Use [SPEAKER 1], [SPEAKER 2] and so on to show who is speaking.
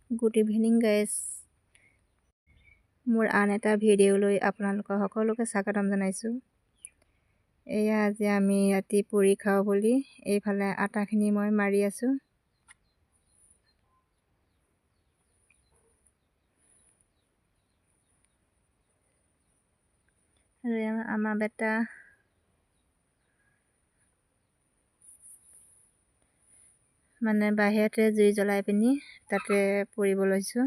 [SPEAKER 1] Good evening guys, মোৰ আন এটা ভিডিঅ'লৈ আপোনালোকক সকলোকে স্বাগতম জনাইছোঁ। এয়া আজি আমি ৰাতি পুৰি খাওঁ বুলি এইফালে আটাখিনি মই মাৰি আছোঁ। আৰু আমাৰ বেটা মানে বাহিৰতে জুই জ্বলাই পিনি তাতে পুৰিব লৈছোঁ।